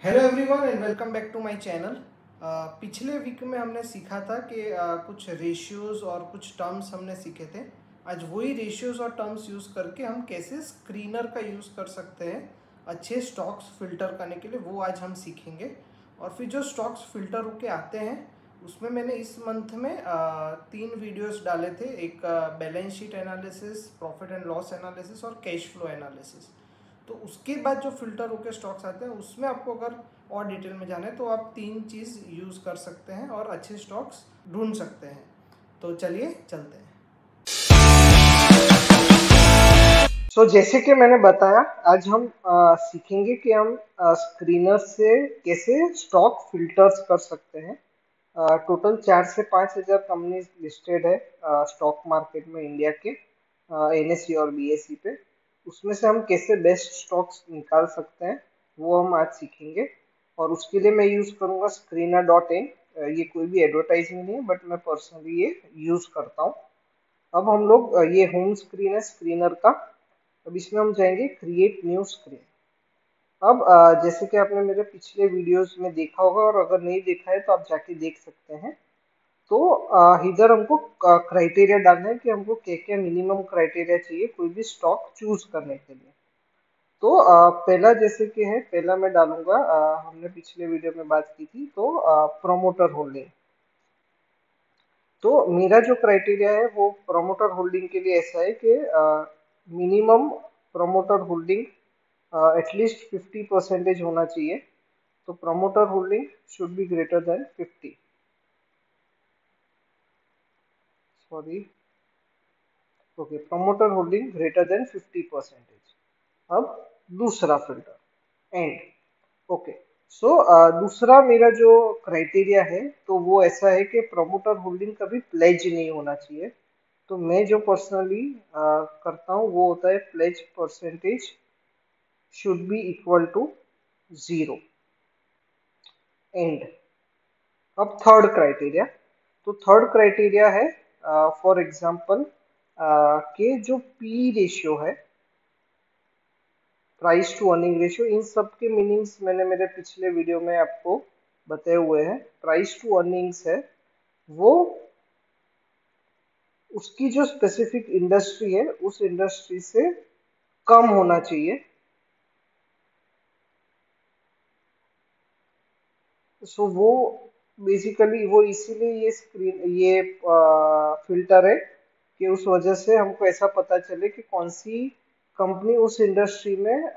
Hello everyone and welcome back to my channel. पिछले week में हमने सीखा था कि कुछ रेशियोज और कुछ टर्म्स हमने सीखे थे। आज वही रेशियोज और टर्म्स यूज़ करके हम कैसे स्क्रीनर का यूज़ कर सकते हैं अच्छे स्टॉक्स फिल्टर करने के लिए, वो आज हम सीखेंगे। और फिर जो स्टॉक्स फिल्टर होके आते हैं उसमें मैंने इस मंथ में 3 वीडियोस डाले थे। एक balance sheet analysis, profit and loss analysis और कैश फ्लो एनालिसिस। तो उसके बाद जो फिल्टर होकर स्टॉक्स आते हैं उसमें आपको अगर और डिटेल में जाना है तो आप 3 चीज़ यूज़ कर सकते हैं और अच्छे स्टॉक्स ढूंढ सकते हैं। तो चलिए चलते हैं। जैसे कि मैंने बताया, आज हम सीखेंगे कि हम स्क्रीनर से कैसे स्टॉक फिल्टर्स कर सकते हैं। टोटल 4 से 5 हजार कंपनीज लिस्टेड है स्टॉक मार्केट में इंडिया के, एनएसई और बीएसई पे। उसमें से हम कैसे बेस्ट स्टॉक्स निकाल सकते हैं वो हम आज सीखेंगे। और उसके लिए मैं यूज़ करूंगा screener.in। ये कोई भी एडवर्टाइजिंग नहीं है, बट मैं पर्सनली ये यूज़ करता हूँ। अब हम लोग ये होम स्क्रीन है स्क्रीनर का। अब इसमें हम जाएंगे क्रिएट न्यू स्क्रीन। अब जैसे कि आपने मेरे पिछले वीडियोस में देखा होगा, और अगर नहीं देखा है तो आप जाके देख सकते हैं। तो इधर हमको क्राइटेरिया डालना है कि हमको क्या क्या मिनिमम क्राइटेरिया चाहिए कोई भी स्टॉक चूज करने के लिए। तो पहला जैसे कि है, पहला मैं डालूंगा, हमने पिछले वीडियो में बात की थी, तो प्रोमोटर होल्डिंग। तो मेरा जो क्राइटेरिया है वो प्रोमोटर होल्डिंग के लिए ऐसा है कि मिनिमम प्रोमोटर होल्डिंग एटलीस्ट 50% होना चाहिए। तो promoter holding should be greater than 50। Sorry, okay, promoter holding greater than 50%। अब दूसरा फिल्टर एंड। ओके, सो दूसरा मेरा जो क्राइटेरिया है तो वो ऐसा है कि प्रमोटर होल्डिंग कभी प्लेज नहीं होना चाहिए। तो मैं जो पर्सनली करता हूँ वो होता है pledge percentage should be equal to 0 and. अब थर्ड क्राइटेरिया, तो थर्ड क्राइटेरिया है फॉर एग्जांपल के जो पी रेशियो है, प्राइस टू अर्निंग रेशियो, इन सब के मीनिंग्स मैंने मेरे पिछले वीडियो में आपको बताए हुए हैं। प्राइस टू अर्निंग्स है वो उसकी जो स्पेसिफिक इंडस्ट्री है उस इंडस्ट्री से कम होना चाहिए। सो वो बेसिकली वो इसीलिए ये स्क्रीन ये फिल्टर है कि उस वजह से हमको ऐसा पता चले कि कौन सी कंपनी उस इंडस्ट्री में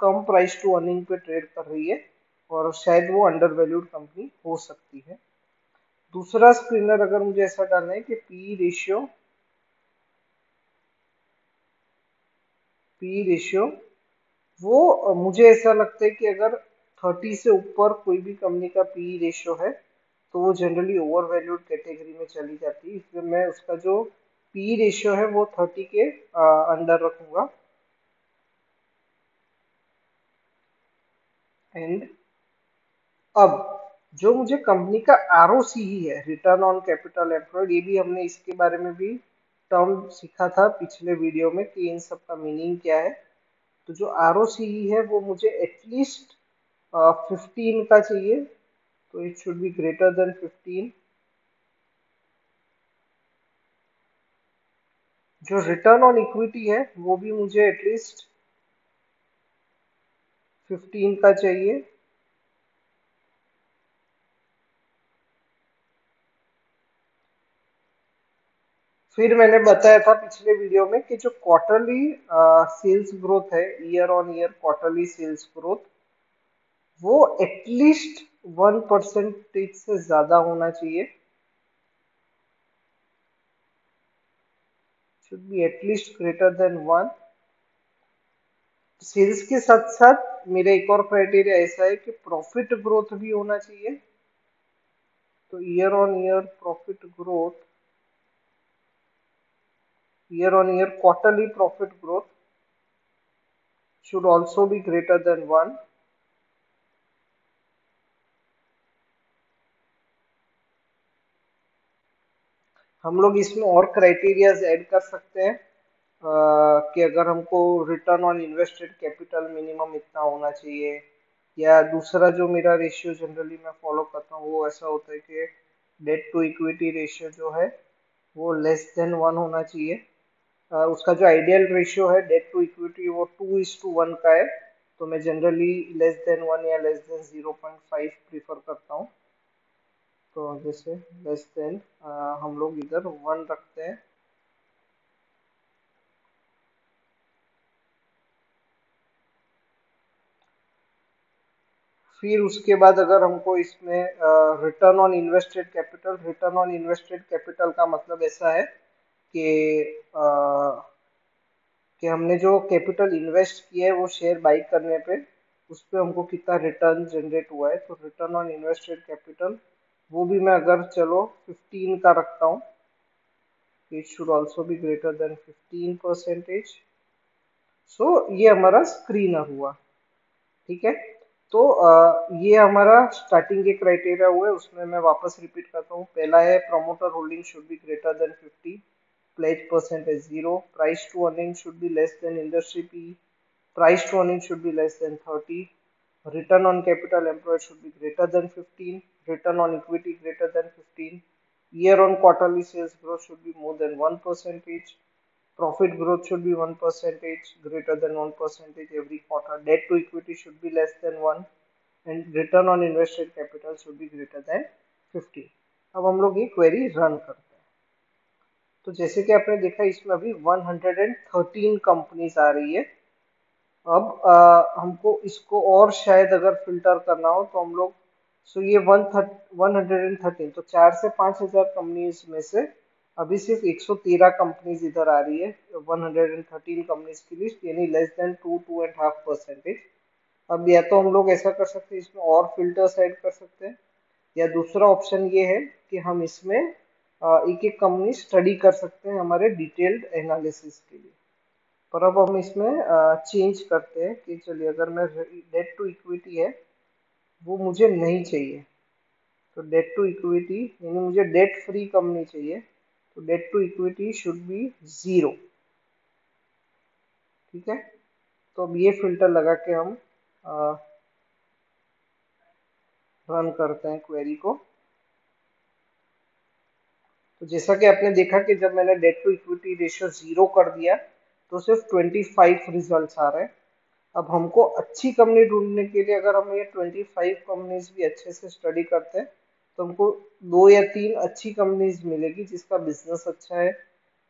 कम प्राइस टू अर्निंग पे ट्रेड कर रही है, और शायद वो अंडर वैल्यूड कंपनी हो सकती है। दूसरा स्क्रीनर अगर मुझे ऐसा डालना है कि पी रेशियो वो मुझे ऐसा लगता है कि अगर 30 से ऊपर कोई भी कंपनी का पी रेशियो है तो वो जनरली ओवर वैल्यूड कैटेगरी में चली जाती है, इसलिए मैं उसका जो पी रेशियो है वो 30 के अंडर रखूंगा। एंड अब जो मुझे कंपनी का आरओसी ही है, रिटर्न ऑन कैपिटल एम्प्लॉयड, ये भी हमने इसके बारे में भी टर्म सीखा था पिछले वीडियो में कि इन सब का मीनिंग क्या है। तो जो आरओसी है वो मुझे एटलीस्ट 15 का चाहिए। तो it should be greater then 15। जो रिटर्न ऑन इक्विटी है वो भी मुझे एटलीस्ट 15 का चाहिए। फिर मैंने बताया था पिछले वीडियो में कि जो क्वार्टरली सेल्स ग्रोथ है, year on year quarterly sales growth, वो एटलीस्ट 1% से ज्यादा होना चाहिए। Should be at least greater than 1। Sales के साथ साथ मेरा एक और क्राइटेरिया ऐसा है कि प्रॉफिट ग्रोथ भी होना चाहिए। तो year on year quarterly profit growth should also be greater than 1। हम लोग इसमें और क्राइटेरियाज ऐड कर सकते हैं कि अगर हमको return on invested capital minimum इतना होना चाहिए, या दूसरा जो मेरा रेशियो जनरली मैं फॉलो करता हूँ वो ऐसा होता है कि डेट टू इक्विटी रेशियो जो है वो लेस देन 1 होना चाहिए। उसका जो आइडियल रेशियो है डेट टू इक्विटी वो 2:1 का है, तो मैं जनरली लेस देन 1 या लेस देन 0.5 प्रीफर करता हूँ। तो जैसे लेस देन हम लोग इधर 1 रखते हैं। फिर उसके बाद अगर हमको इसमें रिटर्न ऑन इन्वेस्टेड कैपिटल का मतलब ऐसा है कि हमने जो कैपिटल इन्वेस्ट किया है वो शेयर बाई करने पे उस पे हमको कितना रिटर्न जनरेट हुआ है, तो रिटर्न ऑन इन्वेस्टेड कैपिटल वो भी मैं अगर चलो 15 का रखता हूँ, it should also be greater then 15%। सो ये हमारा स्क्रीनर हुआ। ठीक है। तो ये हमारा स्टार्टिंग के क्राइटेरिया हुए, उसमें मैं वापस रिपीट करता हूँ। पहला है promoter holding should be greater than 50, pledge percentage 0, price to earning should be less than industry P, price to earning should be less than 30, return on capital employed should be greater than 15, return on equity greater than 15, year on quarterly sales growth should be more than 1%, profit growth should be 1%, greater than 1% every quarter, debt to equity should be less than 1, and return on invested capital should be greater than 50। अब हम लोग ये query run करते हैं। तो जैसे कि आपने देखा इसमें अभी 113 कंपनीज आ रही है। अब हमको इसको और शायद अगर फिल्टर करना हो तो हम लोग, सो ये 113, तो 4 से 5 हजार कंपनीज में से अभी सिर्फ 113 कंपनीज इधर आ रही है 113 कंपनीज की लिस्ट, यानी लेस देन 2-2.5%। अब या तो हम लोग ऐसा कर सकते हैं, इसमें और फिल्टर्स ऐड कर सकते हैं, या दूसरा ऑप्शन ये है कि हम इसमें एक एक कंपनी स्टडी कर सकते हैं हमारे डिटेल्ड एनालिसिस के लिए। पर अब हम इसमें चेंज करते हैं कि चलिए अगर मैं डेट टू इक्विटी है वो मुझे नहीं चाहिए, तो डेट टू इक्विटी यानी मुझे डेट फ्री कंपनी चाहिए, तो debt to equity should be 0। ठीक है। तो अब ये फिल्टर लगा के हम रन करते हैं क्वेरी को। तो जैसा कि आपने देखा कि जब मैंने डेट टू इक्विटी रेशियो 0 कर दिया तो सिर्फ 25 रिजल्ट्स आ रहे हैं। अब हमको अच्छी कंपनी ढूंढने के लिए अगर हम ये 25 कंपनीज भी अच्छे से स्टडी करते हैं तो हमको 2 या 3 अच्छी कंपनीज मिलेगी जिसका बिजनेस अच्छा है,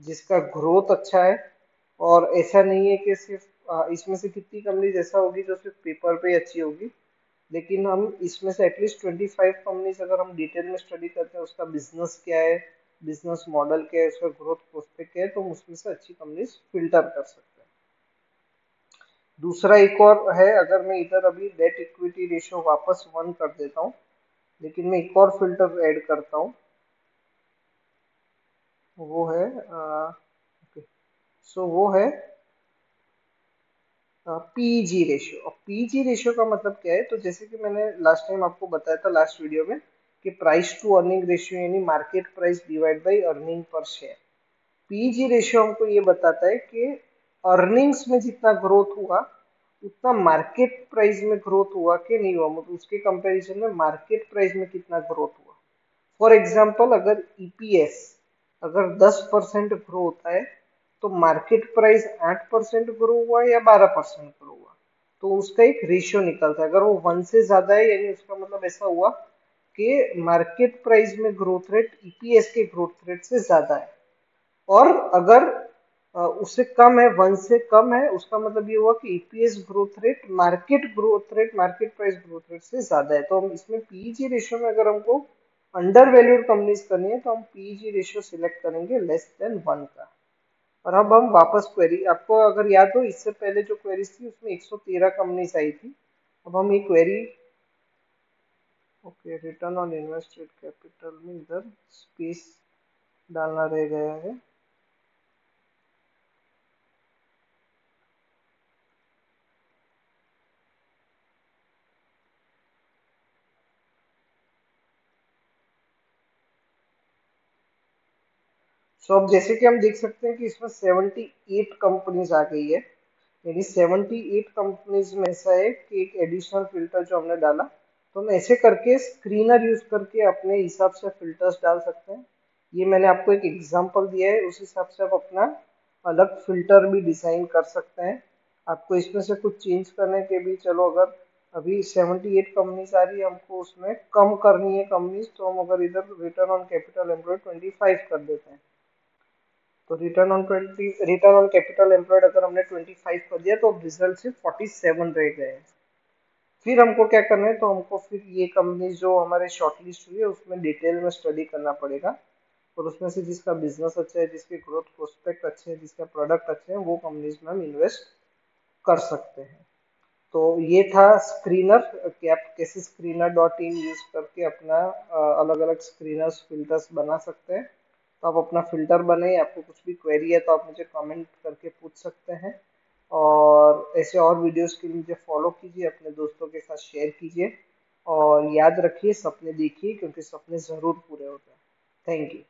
जिसका ग्रोथ अच्छा है। और ऐसा नहीं है कि सिर्फ इसमें से कितनी कंपनीज ऐसा होगी जो सिर्फ पेपर पे ही अच्छी होगी, लेकिन हम इसमें से एटलीस्ट 25 कंपनीज अगर हम डिटेल में स्टडी करते हैं, उसका बिजनेस क्या है, बिजनेस मॉडल क्या है, उसका ग्रोथ प्रोस्पेक्ट क्या है, तो हम उसमें से अच्छी कंपनीज फिल्टर कर सकते हैं। दूसरा एक और है, अगर मैं इधर अभी डेट इक्विटी रेशियो वापस 1 कर देता हूँ, लेकिन मैं एक और फिल्टर ऐड करता हूँ, वो है सो वो है पीजी रेशियो। और पीजी रेशियो का मतलब क्या है, तो जैसे कि मैंने लास्ट टाइम आपको बताया था लास्ट वीडियो में कि प्राइस टू अर्निंग रेशियो यानी market price divide by earning per share. PG ratio हमको ये बताता है कि अर्निंग्स में जितना ग्रोथ हुआ उतना मार्केट प्राइस में ग्रोथ हुआ कि नहीं हुआ, मतलब उसके कंपैरिजन में मार्केट प्राइस में कितना ग्रोथ हुआ। फॉर एग्जाम्पल अगर ईपीएस अगर 10% ग्रो होता है तो मार्केट प्राइस 8% ग्रो हुआ या 12% ग्रो हुआ, तो उसका एक रेशियो निकलता है। अगर वो 1 से ज्यादा है यानी उसका मतलब ऐसा हुआ कि मार्केट प्राइस में ग्रोथ रेट ईपीएस के ग्रोथ रेट से ज्यादा है। और अगर उससे कम है, 1 से कम है, उसका मतलब ये हुआ कि EPS growth rate market price growth rate से ज्यादा है। तो हम इसमें पीईजी रेशियो में अगर हमको अंडर वैल्यूड कंपनीज करनी है तो हम पीईजी रेशियो सिलेक्ट करेंगे लेस देन 1 का। और अब हम वापस क्वेरी, आपको अगर याद हो इससे पहले जो क्वेरीज थी उसमें 113 कंपनीज आई थी। अब हम ये query, okay, return on invested capital में इधर स्पेस डालना रह गया है। सो अब जैसे कि हम देख सकते हैं कि इसमें 78 कंपनीज आ गई है, यानी 78 कंपनीज में ऐसा है कि एक एडिशनल फिल्टर जो हमने डाला, तो हम ऐसे करके स्क्रीनर यूज करके अपने हिसाब से फिल्टर्स डाल सकते हैं। ये मैंने आपको एक एग्जांपल दिया है, उस हिसाब से आप अपना अलग फिल्टर भी डिजाइन कर सकते हैं। आपको इसमें से कुछ चेंज करने के भी, चलो अगर अभी 78 कंपनीज आ रही है, हमको उसमें कम करनी है कंपनीज, तो हम अगर इधर रिटर्न ऑन कैपिटल एम्प्लॉयड 25 कर देते हैं, तो रिटर्न ऑन कैपिटल एम्प्लॉयड अगर हमने 25 कर दिया तो अब रिजल्ट सिर्फ 47 रह गए हैं। फिर हमको क्या करना है, तो हमको फिर ये कंपनी जो हमारे शॉर्टलिस्ट हुई है उसमें डिटेल में स्टडी करना पड़ेगा, और उसमें से जिसका बिजनेस अच्छा है, जिसके ग्रोथ प्रोस्पेक्ट अच्छे हैं, जिसका प्रोडक्ट अच्छे हैं, वो कंपनीज में हम इन्वेस्ट कर सकते हैं। तो ये था स्क्रीनर, कि आप कैसे स्क्रीनर डॉट इन यूज करके अपना अलग अलग स्क्रीनर्स फिल्टर्स बना सकते हैं। तो आप अपना फिल्टर बनाइए। आपको कुछ भी क्वेरी है तो आप मुझे कमेंट करके पूछ सकते हैं, और ऐसे और वीडियोस के लिए मुझे फॉलो कीजिए, अपने दोस्तों के साथ शेयर कीजिए, और याद रखिए, सपने देखिए, क्योंकि सपने जरूर पूरे होते हैं। Thank you.